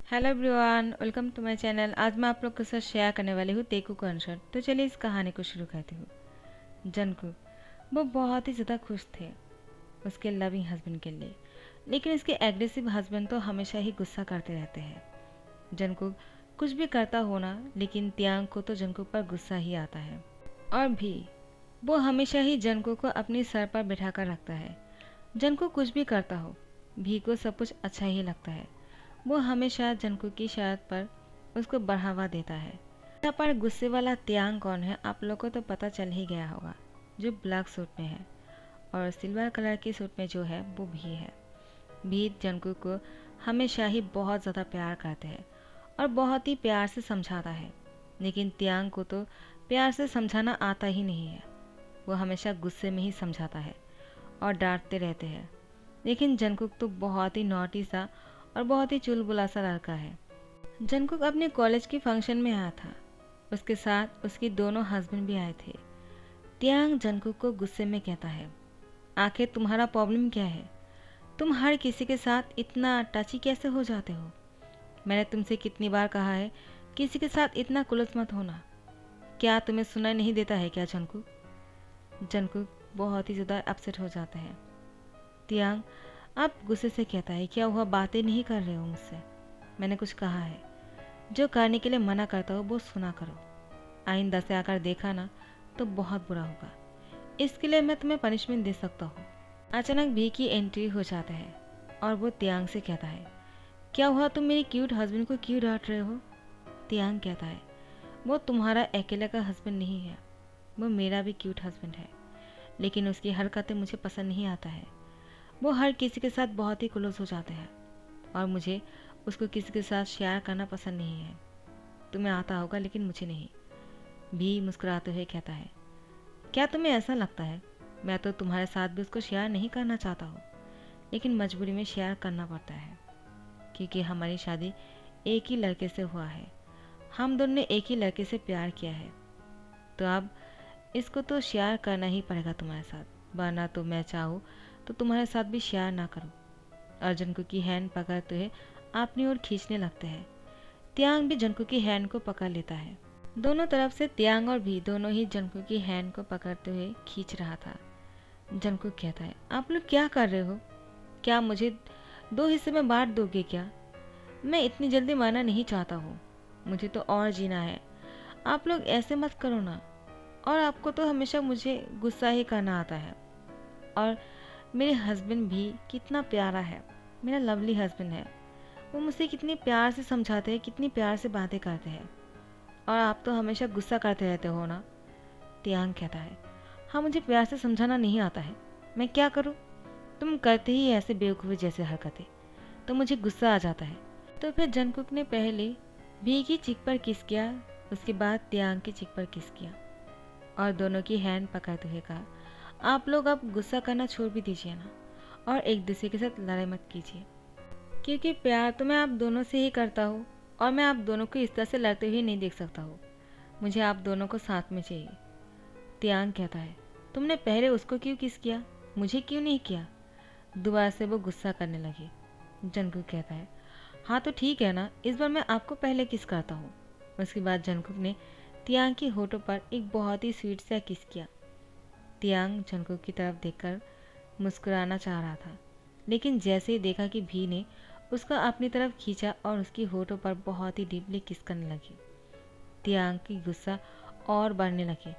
Hello everyone, welcome to my channel. आज मैं आप लोग के साथ शेयर करने वाली हूँ तेकू कॉन्सर्ट। तो चलिए इस कहानी को शुरू करती हूँ। जंगकुक वो बहुत ही ज़्यादा खुश थे उसके लविंग हस्बैंड के लिए, लेकिन उसके एग्रेसिव हस्बैंड तो हमेशा ही गुस्सा करते रहते हैं। जंगकुक कुछ भी करता हो ना, लेकिन त्यांग को तो जंगकुक पर गुस्सा ही आता है। और भी वो हमेशा ही जंगकुक को अपने सर पर बैठा कर रखता है। जंगकुक कुछ भी करता हो, भी को सब कुछ अच्छा ही लगता है। वो हमेशा जंगकुक की शर्त पर उसको बढ़ावा देता है। यहाँ पर गुस्से वाला त्यांग कौन है आप लोग को तो पता चल ही गया होगा, जो ब्लैक सूट में है और सिल्वर कलर की सूट में जो है वो भी है। भी जंगकुक को हमेशा ही बहुत ज़्यादा प्यार करते हैं और बहुत ही प्यार से समझाता है, लेकिन त्यांग को तो प्यार से समझाना आता ही नहीं है। वो हमेशा गुस्से में ही समझाता है और डांटते रहते हैं। लेकिन जंगकुक तो बहुत ही नॉटी सा और बहुत ही चुलबुला सा लड़का है। जंगकुक अपने कॉलेज के फंक्शन में आया था। उसके साथ उसके दोनों हस्बैंड भी आए थे। त्यांग जंगकुक को गुस्से में कहता है, आखिर तुम्हारा प्रॉब्लम क्या है? तुम हर किसी के साथ इतना टची कैसे हो जाते हो? मैंने तुमसे कितनी बार कहा है किसी के साथ इतना क्लोज मत होना। क्या तुम्हें सुनाई नहीं देता है क्या जंगकुक? जंगकुक बहुत ही ज़्यादा अपसेट हो जाते हैं। त्यांग अब गुस्से से कहता है, क्या हुआ, बातें नहीं कर रहे हो मुझसे? मैंने कुछ कहा है? जो करने के लिए मना करता हो वो सुना करो। आइंदा से आकर देखा ना तो बहुत बुरा होगा। इसके लिए मैं तुम्हें पनिशमेंट दे सकता हूँ। अचानक भी की एंट्री हो जाता है और वो त्यांग से कहता है, क्या हुआ, तुम मेरे क्यूट हस्बैंड को क्यों डांट रहे हो? त्यांग कहता है, वो तुम्हारा अकेले का हस्बैंड नहीं है, वो मेरा भी क्यूट हस्बैंड है, लेकिन उसकी हरकतें मुझे पसंद नहीं आता है। वो हर किसी के साथ बहुत ही क्लोज हो जाते हैं और मुझे उसको किसी के साथ शेयर करना पसंद नहीं है। तुम्हें आता होगा लेकिन मुझे नहीं। भी मुस्कुराते हुए कहता है, क्या तुम्हें ऐसा लगता है मैं तो तुम्हारे साथ भी उसको शेयर नहीं करना चाहता हूँ, लेकिन मजबूरी में शेयर करना पड़ता है, क्योंकि हमारी शादी एक ही लड़के से हुआ है। हम दोनों ने एक ही लड़के से प्यार किया है, तो अब इसको तो शेयर करना ही पड़ेगा तुम्हारे साथ, वरना तो मैं चाहूँ तो तुम्हारे साथ भी शेयर ना करूँ। और जंगकुक की हैंड पकड़ते हुए अपनी ओर खींचने लगते हैं। त्यांग भी जंगकुक की हैंड को पकड़ लेता है। दोनों तरफ से त्यांग और भी दोनों ही जंगकुक की हैंड को पकड़ते हुए खींच रहा था। जंगकुक कहता है, आप लोग क्या कर रहे हो? क्या मुझे दो हिस्से में बांट दोगे क्या? मैं इतनी जल्दी मरना नहीं चाहता हूँ, मुझे तो और जीना है। आप लोग ऐसे मत करो ना। और आपको तो हमेशा मुझे गुस्सा ही करना आता है। और मेरे हस्बैंड भी कितना प्यारा है, मेरा लवली हस्बैंड है। वो मुझसे कितनी प्यार से समझाते हैं, कितनी प्यार से बातें करते हैं, और आप तो हमेशा गुस्सा करते रहते हो ना। त्यांग कहता है, हाँ मुझे प्यार से समझाना नहीं आता है, मैं क्या करूँ? तुम करते ही ऐसे बेवकूफ़ी जैसे हरकतें, तो मुझे गुस्सा आ जाता है। तो फिर जंगकुक ने पहले भी की चिक पर किस किया, उसके बाद त्यांग की चिक पर किस किया और दोनों की हैंड पकड़ते हुए कहा, आप लोग अब गुस्सा करना छोड़ भी दीजिए ना, और एक दूसरे के साथ लड़ाई मत कीजिए, क्योंकि प्यार तो मैं आप दोनों से ही करता हूँ और मैं आप दोनों को इस तरह से लड़ते हुए नहीं देख सकता हूँ। मुझे आप दोनों को साथ में चाहिए। त्यांग कहता है, तुमने पहले उसको क्यों किस किया, मुझे क्यों नहीं किया? दोबारा से वो गुस्सा करने लगी। जंगकुक कहता है, हाँ तो ठीक है ना, इस बार मैं आपको पहले किस करता हूँ। उसके बाद जंगकुक ने त्यांग की होठों पर एक बहुत ही स्वीट सा किस किया। त्यांग जंगकुक की तरफ देखकर मुस्कुराना चाह रहा था, लेकिन जैसे ही देखा कि भी ने उसका अपनी तरफ खींचा और उसकी होठों पर बहुत ही डीपली किस करने लगी, त्यांग की गुस्सा और बढ़ने लगे।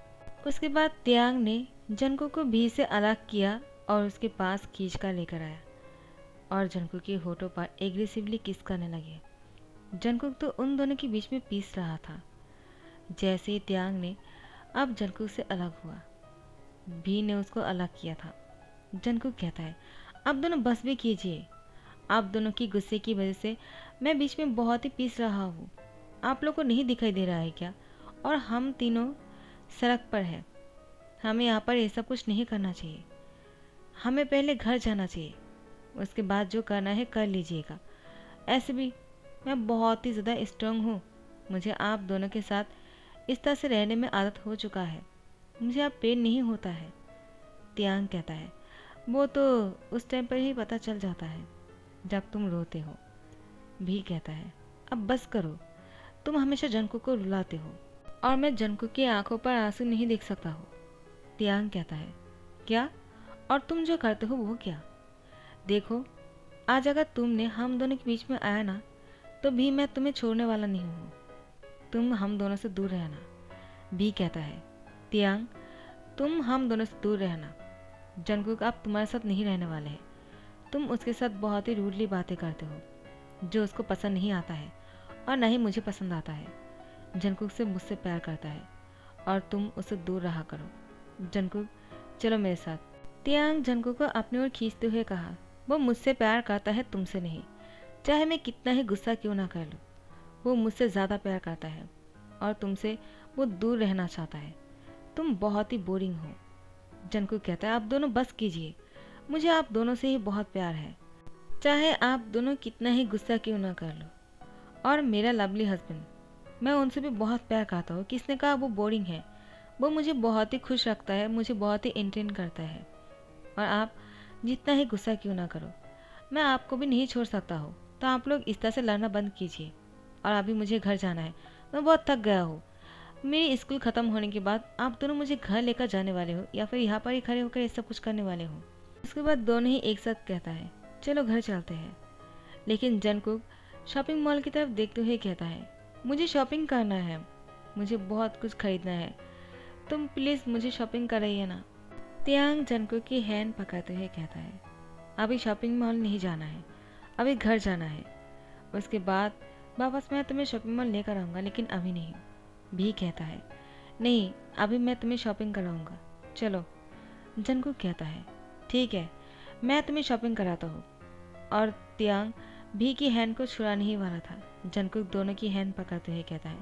उसके बाद त्यांग ने जंगकुक को भी से अलग किया और उसके पास खींच कर लेकर आया और जंगकुक के होठों पर एग्रेसिवली किस करने लगे। जंगकुक तो उन दोनों के बीच में पीस रहा था। जैसे ही त्यांग ने अब जंगकुक से अलग हुआ, भी ने उसको अलग किया था। जंगकुक कहता है, आप दोनों बस भी कीजिए, आप दोनों की गुस्से की वजह से मैं बीच में बहुत ही पीस रहा हूँ। आप लोग को नहीं दिखाई दे रहा है क्या? और हम तीनों सड़क पर हैं, हमें यहाँ पर ये सब कुछ नहीं करना चाहिए। हमें पहले घर जाना चाहिए, उसके बाद जो करना है कर लीजिएगा। ऐसे भी मैं बहुत ही ज़्यादा स्ट्रांग हूँ, मुझे आप दोनों के साथ इस तरह से रहने में आदत हो चुका है, मुझे अब पेन नहीं होता है। त्यांग कहता है, वो तो उस टाइम पर ही पता चल जाता है जब तुम रोते हो। भी कहता है, अब बस करो, तुम हमेशा जंकुक को रुलाते हो और मैं जंकुक की आंखों पर आंसू नहीं देख सकता हूँ। तियांग कहता है, क्या? और तुम जो करते हो वो क्या? देखो, आज अगर तुमने हम दोनों के बीच में आया ना, तो भी मैं तुम्हें छोड़ने वाला नहीं हूँ। तुम हम दोनों से दूर रहना। भी कहता है, तियांग, तुम हम दोनों से दूर रहना। जंकुक अब तुम्हारे साथ नहीं रहने वाले हैं। तुम उसके साथ बहुत ही रूडली बातें करते हो, जो उसको पसंद नहीं आता है और न ही मुझे पसंद आता है। जंकुक से मुझसे प्यार करता है और तुम उससे दूर रहा करो। जंकुक, चलो मेरे साथ। तियांग जंकुक को अपनी ओर खींचते हुए कहा, वो मुझसे प्यार करता है, तुमसे नहीं। चाहे मैं कितना ही गुस्सा क्यों ना कर लूँ, वो मुझसे ज़्यादा प्यार करता है और तुमसे वो दूर रहना चाहता है। तुम बहुत ही बोरिंग हो। जंकुक कहता है, आप दोनों बस कीजिए, मुझे आप दोनों से ही बहुत प्यार है, चाहे आप दोनों कितना ही गुस्सा क्यों ना कर लो। और मेरा लवली हस्बैंड, मैं उनसे भी बहुत प्यार करता हूँ। किसने कहा वो बोरिंग है? वो मुझे बहुत ही खुश रखता है, मुझे बहुत ही एंटरटेन करता है। और आप जितना ही गुस्सा क्यों ना करो, मैं आपको भी नहीं छोड़ सकता हूँ। तो आप लोग इस तरह से लड़ना बंद कीजिए और अभी मुझे घर जाना है, मैं बहुत थक गया हूँ। मेरी स्कूल ख़त्म होने के बाद आप दोनों मुझे घर लेकर जाने वाले हो या फिर यहाँ पर ही खड़े होकर ये सब कुछ करने वाले हो? उसके बाद दोनों ही एक साथ कहता है, चलो घर चलते हैं। लेकिन जंकुक शॉपिंग मॉल की तरफ देखते हुए कहता है, मुझे शॉपिंग करना है, मुझे बहुत कुछ खरीदना है, तुम प्लीज़ मुझे शॉपिंग कराइए ना। तियांग जंकुक की हैंड पकड़ते हुए कहता है, अभी शॉपिंग मॉल नहीं जाना है, अभी घर जाना है। उसके बाद वापस मैं तुम्हें शॉपिंग मॉल लेकर आऊँगा, लेकिन अभी नहीं। भी कहता है, नहीं, अभी मैं तुम्हें शॉपिंग कराऊँगा, चलो। जंकुक कहता है, ठीक है, मैं तुम्हें शॉपिंग कराता हूँ। और तियांग भी की हैंड को छुड़ाने ही वाला था। जंकुक दोनों की हैंड पकड़ते हुए कहता है,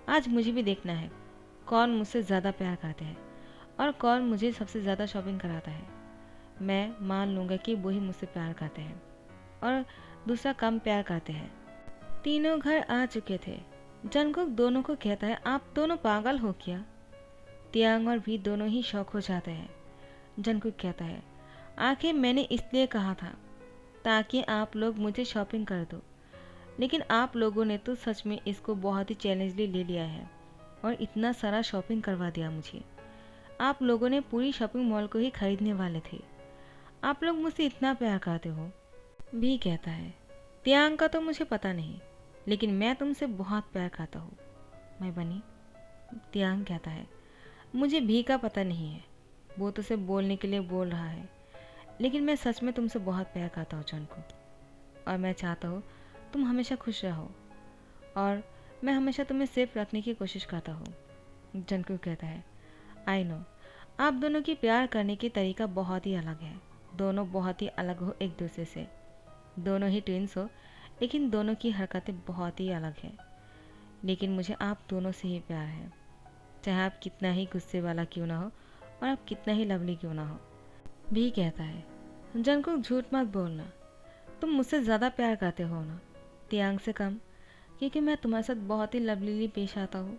आज मुझे भी देखना है कौन मुझसे ज़्यादा प्यार करते हैं और कौन मुझे सबसे ज़्यादा शॉपिंग कराता है। मैं मान लूँगा कि वही मुझसे प्यार करते हैं और दूसरा कम प्यार करते हैं। तीनों घर आ चुके थे। जंकुक दोनों को कहता है, आप दोनों पागल हो क्या? तियांग और भी दोनों ही शौक हो जाते हैं। जंकुक कहता है, आखिर मैंने इसलिए कहा था ताकि आप लोग मुझे शॉपिंग कर दो, लेकिन आप लोगों ने तो सच में इसको बहुत ही चैलेंजली ले लिया है और इतना सारा शॉपिंग करवा दिया मुझे। आप लोगों ने पूरी शॉपिंग मॉल को ही खरीदने वाले थे। आप लोग मुझसे इतना प्यार करते हो। भी कहता है, तियांग का तो मुझे पता नहीं, लेकिन मैं तुमसे बहुत प्यार करता हूँ। मैं बनी। तियांग कहता है, मुझे भी का पता नहीं है, वो तो सिर्फ बोलने के लिए बोल रहा है, लेकिन मैं सच में तुमसे बहुत प्यार करता हूँ जंकुक, और मैं चाहता हूँ तुम हमेशा खुश रहो और मैं हमेशा तुम्हें सेफ रखने की कोशिश करता हूँ। जंकुक कहता है, आई नो, आप दोनों की प्यार करने की तरीका बहुत ही अलग है। दोनों बहुत ही अलग हो एक दूसरे से, दोनों ही ट्विंस हो, लेकिन दोनों की हरकतें बहुत ही अलग हैं। लेकिन मुझे आप दोनों से ही प्यार है, चाहे आप कितना ही गुस्से वाला क्यों ना हो और आप कितना ही लवली क्यों ना हो। भी कहता है, जंकुक झूठ मत बोलना, तुम मुझसे ज़्यादा प्यार करते हो ना? तियांग से कम, क्योंकि मैं तुम्हारे साथ बहुत ही लवलीली पेश आता हूँ।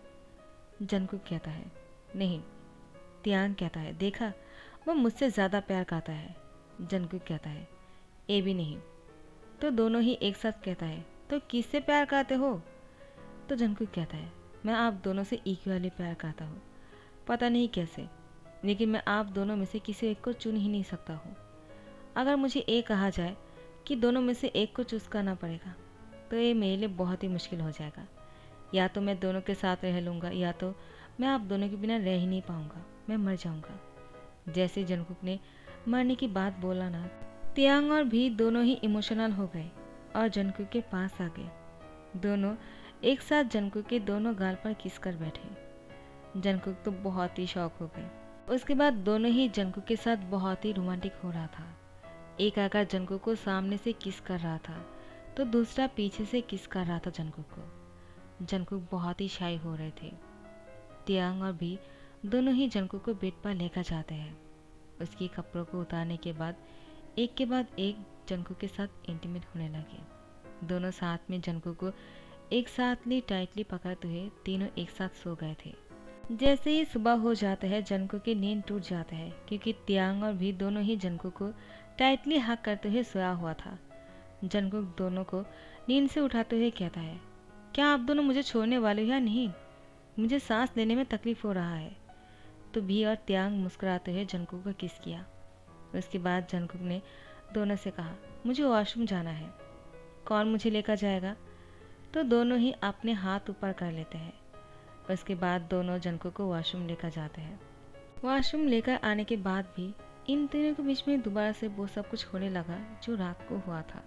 जंकुक कहता है, नहीं। तियांग कहता है, देखा, वो मुझसे ज़्यादा प्यार करता है। जंकुक कहता है, ये भी नहीं। तो दोनों ही एक साथ कहता है, तो किससे प्यार करते हो? तो जंकुक कहता है, मैं आप दोनों से इक्वली प्यार करता हूँ, पता नहीं कैसे, लेकिन मैं आप दोनों में से किसी एक को चुन ही नहीं सकता हूँ। अगर मुझे ये कहा जाए कि दोनों में से एक को चूज़ करना पड़ेगा, तो ये मेरे लिए बहुत ही मुश्किल हो जाएगा। या तो मैं दोनों के साथ रह लूँगा, या तो मैं आप दोनों के बिना रह ही नहीं पाऊँगा, मैं मर जाऊँगा। जैसे जंकुक ने मरने की बात बोला ना, तियांग और भी दोनों ही इमोशनल हो गए और जंकुक के पास आ गए। दोनों एक साथ जंकुक के दोनों गाल पर किस कर बैठे। जंकुक तो बहुत ही शौक हो गए। उसके बाद दोनों ही जंकुक के साथ बहुत ही रोमांटिक हो रहा था। एक आकर जंकुक को सामने से किस कर रहा था, तो दूसरा पीछे से किस कर रहा था जंकुक को। जंकुक बहुत ही शाई हो रहे थे। तियांग और भी दोनों ही जंकुक को बेड पर लेकर जाते हैं। उसकी कपड़ों को उतारने के बाद एक जंकुक के साथ इंटीमेट होने लगे। दोनों साथ में जंकुक को एक साथ ली टाइटली पकड़ते हुए तीनों एक साथ सो गए थे। जैसे ही सुबह हो जाता है, जंकुक की नींद टूट जाता है, क्योंकि तियांग और भी दोनों ही जंकुक को टाइटली हक करते हुए सोया हुआ था। जंकुक दोनों को नींद से उठाते हुए कहता है, क्या आप दोनों मुझे छोड़ने वाले हो या नहीं? मुझे सांस लेने में तकलीफ हो रहा है। तो भी और त्यांग मुस्कुराते हुए जंकुक को किस किया। उसके बाद जंकुक ने दोनों से कहा, मुझे वॉशरूम जाना है, कौन मुझे लेकर जाएगा? तो दोनों ही अपने हाथ ऊपर कर लेते हैं। उसके बाद दोनों जंकुक को वॉशरूम लेकर जाते हैं। वॉशरूम लेकर आने के बाद भी इन तीनों के बीच में दोबारा से वो सब कुछ होने लगा जो रात को हुआ था।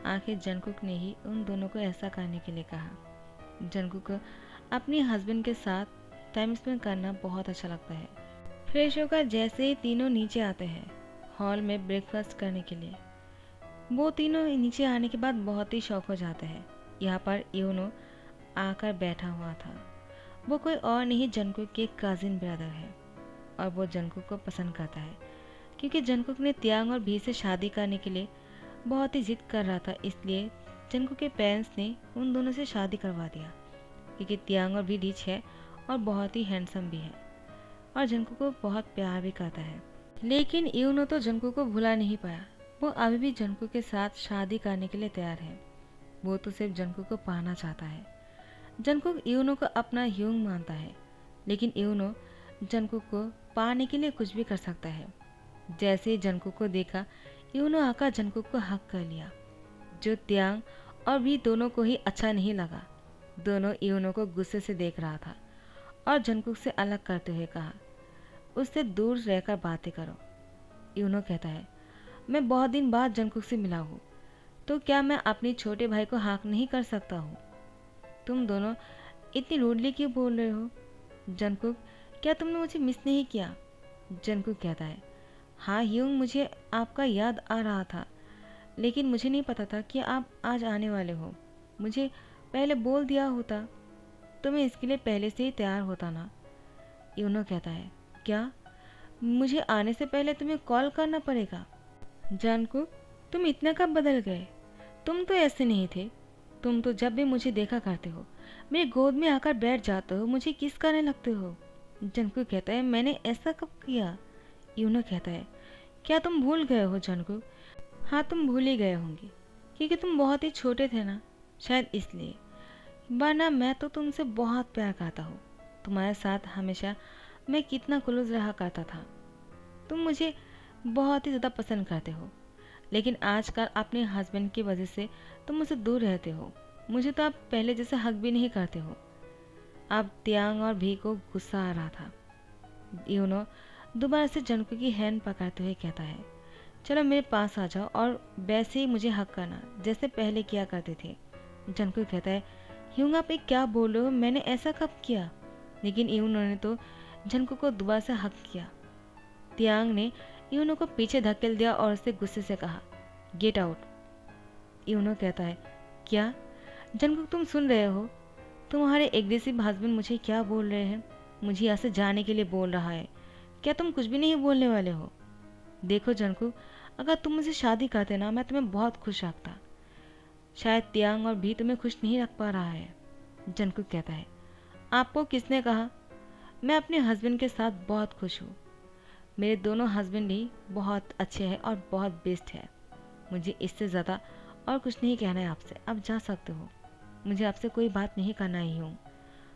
आखिर जंकुक ने ही उन दोनों को ऐसा करने के लिए कहा। जंकुक को अपने हस्बैंड के साथ टाइम स्पेंड करना बहुत अच्छा लगता है। फ्रेश होकर जैसे ही तीनों नीचे आते हैं हॉल में ब्रेकफास्ट करने के लिए, वो तीनों नीचे आने के बाद बहुत ही शौक हो जाते हैं। यहाँ पर यूनो आकर बैठा हुआ था। वो कोई और नहीं जंकुक के कजिन ब्रदर है और वो जंकुक को पसंद करता है क्योंकि जंकुक ने त्यांग और भी से शादी करने के लिए बहुत ही जिद कर रहा था। इसलिए जंकुक के पेरेंट्स ने उन दोनों से शादी करवा दिया क्योंकि त्यांग और भी रिच है और बहुत ही हैंडसम भी है और जंकुक को बहुत प्यार भी करता है। लेकिन यूनो तो जंकुक को भुला नहीं पाया। वो अभी भी जंकुक के साथ शादी करने के लिए तैयार है। वो तो सिर्फ जंकुक को पाना चाहता है। जंकुक यूनो को अपना ह्यूंग मानता है, लेकिन यूनो जंकुक को पाने के लिए कुछ भी कर सकता है। जैसे ही जंकुक को देखा, यूनो आकर जंकुक को हक कर लिया, जो त्यांग और भी दोनों को ही अच्छा नहीं लगा। दोनों यूनो को गुस्से से देख रहा था और जंकुक से अलग करते हुए कहा, उससे दूर रहकर बातें करो। यूनो कहता है, मैं बहुत दिन बाद जंकुक से मिला हूँ, तो क्या मैं अपने छोटे भाई को हक नहीं कर सकता हूँ? तुम दोनों इतनी रूडली क्यों बोल रहे हो? जंकुक, क्या तुमने मुझे मिस नहीं किया? जंकुक कहता है, हाँ ह्यूंग, मुझे आपका याद आ रहा था, लेकिन मुझे नहीं पता था कि आप आज आने वाले हो। मुझे पहले बोल दिया होता तो मैं इसके लिए पहले से ही तैयार होता ना। यूनो कहता है, क्या मुझे आने से पहले तुम्हें कॉल करना पड़ेगा? जंकुक, तुम इतना कब बदल गए? तुम तो ऐसे नहीं थे। तुम तो जब भी मुझे देखा करते हो मेरी गोद में आकर बैठ जाते हो, मुझे किस करने लगते हो। जंकुक कहता है, मैंने ऐसा कब किया? यूनो कहता है, क्या तुम भूल गए हो जंकुक? हाँ, तुम भूल ही गए होंगे क्योंकि तुम बहुत ही छोटे थे ना, शायद इसलिए। वरना मैं तो तुमसे बहुत प्यार करता हूँ। तुम्हारे साथ हमेशा मैं कितना क्लोज रहा करता था। तुम मुझे बहुत ही ज़्यादा पसंद करते हो, लेकिन आजकल अपने हस्बैंड की वजह से तुम मुझसे दूर रहते हो। मुझे तो आप पहले जैसे हक भी नहीं करते हो। अब त्यांग और भी को गुस्सा आ रहा था। यूनो दोबारा से जंकुक की हैंड पकड़ते हुए कहता है, चलो मेरे पास आ जाओ और वैसे ही मुझे हक करना जैसे पहले किया करते थे। जंकुक कहता है, यूंग आप एक क्या बोल रहे हो? मैंने ऐसा कब किया? लेकिन यूनो ने तो जंकुक को दोबारा से हक किया। त्यांग ने यूनो को पीछे धकेल दिया और उससे गुस्से से कहा, गेट आउट। यूनो कहता है, क्या जंकुक तुम सुन रहे हो? तुम्हारे एग्रेसिव हस्बैंड मुझे क्या बोल रहे हैं? मुझे यहाँ से जाने के लिए बोल रहा है। क्या तुम कुछ भी नहीं बोलने वाले हो? देखो जंकुक, अगर तुम मुझसे शादी करते ना, मैं तुम्हें बहुत खुश रखता। शायद त्यांग और भी तुम्हें खुश नहीं रख पा रहा है। जंकुक कहता है, आपको किसने कहा? मैं अपने हस्बैंड के साथ बहुत खुश हूँ। मेरे दोनों हस्बैंड ही बहुत अच्छे हैं और बहुत बेस्ट है। मुझे इससे ज़्यादा और कुछ नहीं कहना है आपसे। आप जा सकते हो। मुझे आपसे कोई बात नहीं करना ही हूँ।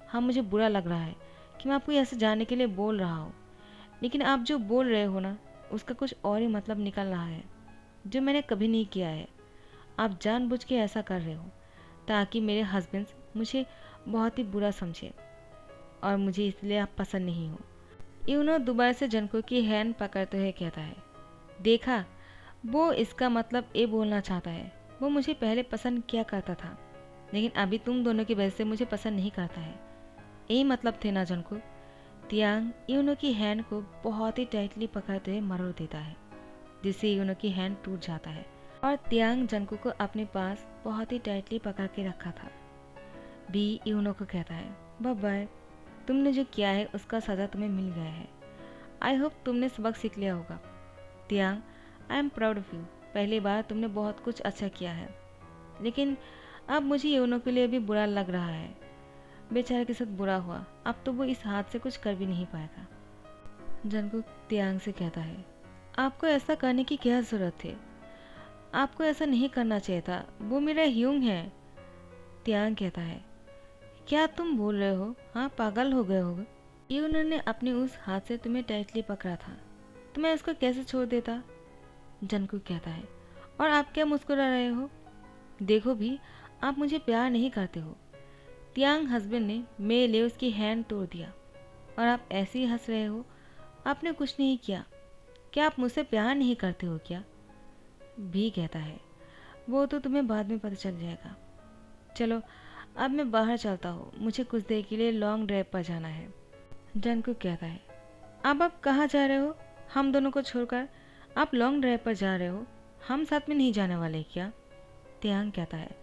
हाँ, मुझे बुरा लग रहा है कि मैं आपको ऐसे जाने के लिए बोल रहा हूँ, लेकिन आप जो बोल रहे हो ना, उसका कुछ और ही मतलब निकल रहा है जो मैंने कभी नहीं किया है। आप जानबूझ के ऐसा कर रहे हो ताकि मेरे हस्बैंड मुझे बहुत ही बुरा समझे और मुझे इसलिए आप पसंद नहीं हो। यूनो दोबारा से जंकुक की हैंड पकड़ते हुए कहता है, देखा, वो इसका मतलब ये बोलना चाहता है वो मुझे पहले पसंद किया करता था, लेकिन अभी तुम दोनों की वजह से मुझे पसंद नहीं करता है। यही मतलब थे ना जंकुक? त्यांग यूनो की हैंड को बहुत ही टाइटली पकड़ते हुए मरोड़ देता है, जिससे यूनो की हैंड टूट जाता है और त्यांग जंकुक को अपने पास बहुत ही टाइटली पकड़ के रखा था। भी यूनो को कहता है, बाय बाय, तुमने जो किया है उसका सज़ा तुम्हें मिल गया है। आई होप तुमने सबक सीख लिया होगा। Tyang, I am proud of you. पहली बार तुमने बहुत कुछ अच्छा किया है, लेकिन अब मुझे यूनो के लिए भी बुरा लग रहा है। बेचारे के साथ बुरा हुआ, अब तो वो इस हाथ से कुछ कर भी नहीं पाएगा। जंकुक त्यांग से कहता है, आपको ऐसा करने की क्या ज़रूरत है? आपको ऐसा नहीं करना चाहिए था, वो मेरा ह्यूंग है। तियांग कहता है, क्या तुम बोल रहे हो? हाँ, पागल हो गए होगे। ये उन्होंने अपने उस हाथ से तुम्हें टाइटली पकड़ा था, तो मैं उसको कैसे छोड़ देता? जंकुक कहता है, और आप क्या मुस्कुरा रहे हो? देखो भी, आप मुझे प्यार नहीं करते हो। तियांग हस्बैंड ने मेरे लिए उसकी हैंड तोड़ दिया, और आप ऐसे ही हंस रहे हो। आपने कुछ नहीं किया। क्या आप मुझसे प्यार नहीं करते हो क्या? भी कहता है, वो तो तुम्हें बाद में पता चल जाएगा। चलो, अब मैं बाहर चलता हूँ, मुझे कुछ देर के लिए लॉन्ग ड्राइव पर जाना है। जंकुक कहता है, अब कहाँ जा रहे हो? हम दोनों को छोड़कर आप लॉन्ग ड्राइव पर जा रहे हो? हम साथ में नहीं जाने वाले क्या? तियांग कहता है,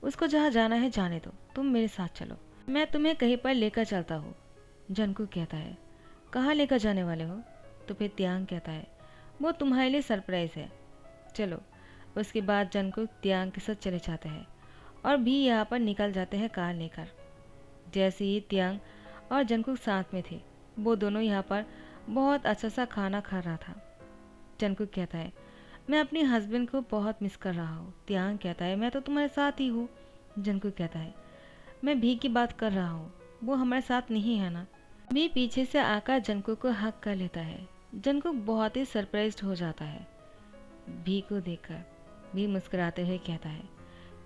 उसको जहाँ जाना है जाने दो, तुम मेरे साथ चलो, मैं तुम्हें कहीं पर लेकर चलता हूँ। जंकुक कहता है, कहाँ लेकर जाने वाले हो? तो फिर तियांग कहता है, वो तुम्हारे लिए सरप्राइज़ है, चलो। उसके बाद जंकुक तियांग के साथ चले जाते हैं और भी यहाँ पर निकल जाते हैं कार लेकर। जैसे ही तियांग और जंकुक साथ में थे, वो दोनों यहाँ पर बहुत अच्छा सा खाना खा रहा था। जंकुक कहता है, मैं अपने हस्बैंड को बहुत मिस कर रहा हूँ। तियांग कहता है, मैं तो तुम्हारे साथ ही हूँ। जंकुक कहता है, मैं भी की बात कर रहा हूँ, वो हमारे साथ नहीं है ना। भी पीछे से आकर जंकुक को हक कर लेता है। जंकुक बहुत ही सरप्राइज्ड हो जाता है भी को देखकर। भी मुस्कुराते हुए कहता है,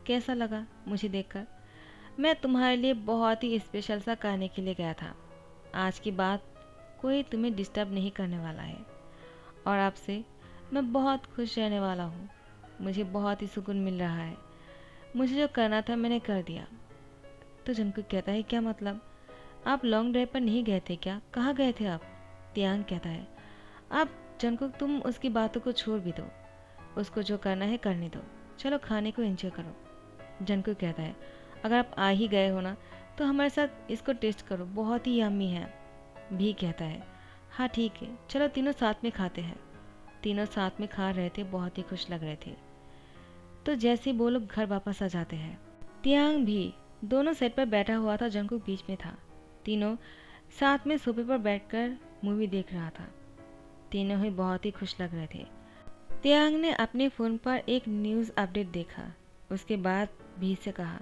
कैसा लगा मुझे देखकर? मैं तुम्हारे लिए बहुत ही स्पेशल सा करने के लिए गया था। आज की बात कोई तुम्हें डिस्टर्ब नहीं करने वाला है, और आपसे मैं बहुत खुश रहने वाला हूँ। मुझे बहुत ही सुकून मिल रहा है। मुझे जो करना था मैंने कर दिया। तो जंकुक कहता है, क्या मतलब? आप लॉन्ग ड्राइव पर नहीं गए थे क्या? कहाँ गए थे आप? तियांग कहता है, आप जंकुक तुम उसकी बातों को छोड़ भी दो, उसको जो करना है करने दो, चलो खाने को एंजॉय करो। जंकुक कहता है, अगर आप आ ही गए हो ना, तो हमारे साथ इसको टेस्ट करो, बहुत ही यम्मी है। भी कहता है, हाँ ठीक है, चलो तीनों साथ में खाते हैं। तीनों साथ में खा रहे थे, बहुत ही खुश लग रहे थे। तो जैसे ही वो लोग घर वापस आ जाते हैं, तियांग भी दोनों सेट पर बैठा हुआ था, जंकुक बीच में था। तीनों साथ में सोफे पर बैठकर मूवी देख रहा था। तीनों ही बहुत ही खुश लग रहे थे। तियांग ने अपने फ़ोन पर एक न्यूज़ अपडेट देखा। उसके बाद भी से कहा,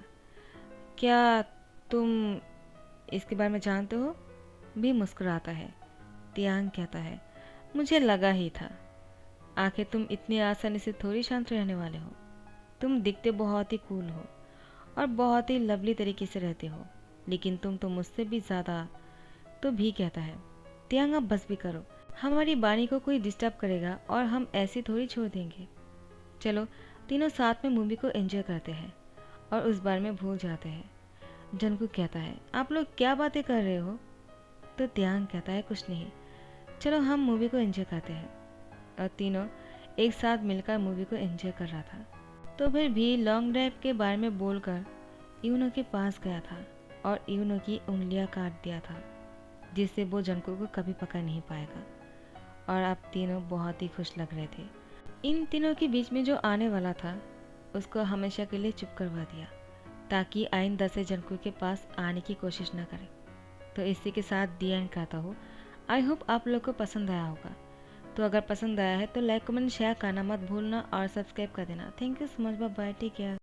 क्या तुम इसके बारे में जानते हो? भी मुस्कुराता है। तियांग कहता है, मुझे लगा ही था। आखिर तुम इतनी आसानी से थोड़ी शांत रहने वाले हो। तुम दिखते बहुत ही कूल हो और बहुत ही लवली तरीके से रहते हो, लेकिन तुम तो मुझसे भी ज़्यादा। तो भी कहता है, तियांग अब बस भी करो, हमारी बानी को कोई डिस्टर्ब करेगा और हम ऐसे थोड़ी छोड़ देंगे। चलो तीनों साथ में मूवी को एंजॉय करते हैं और उस बारे में भूल जाते हैं। जंकुक कहता है, आप लोग क्या बातें कर रहे हो? तो तियांग कहता है, कुछ नहीं, चलो हम मूवी को एंजॉय करते हैं। और तीनों एक साथ मिलकर मूवी को एंजॉय कर रहा था। तो फिर भी लॉन्ग ड्राइव के बारे में बोलकर यूनो के पास गया था और यूनो की उंगलियां काट दिया था, जिससे वो जंकुक को कभी पकड़ नहीं पाएगा। और अब तीनों बहुत ही खुश लग रहे थे। इन तीनों के बीच में जो आने वाला था, उसको हमेशा के लिए चुप करवा दिया, ताकि आइंदा से जंकुक के पास आने की कोशिश न करे। तो इसी के साथ दी एंड करता हूँ। आई होप आप लोग को पसंद आया होगा। तो अगर पसंद आया है तो लाइक कमेंट शेयर करना मत भूलना और सब्सक्राइब कर देना। Thank you so much, bye bye, take care.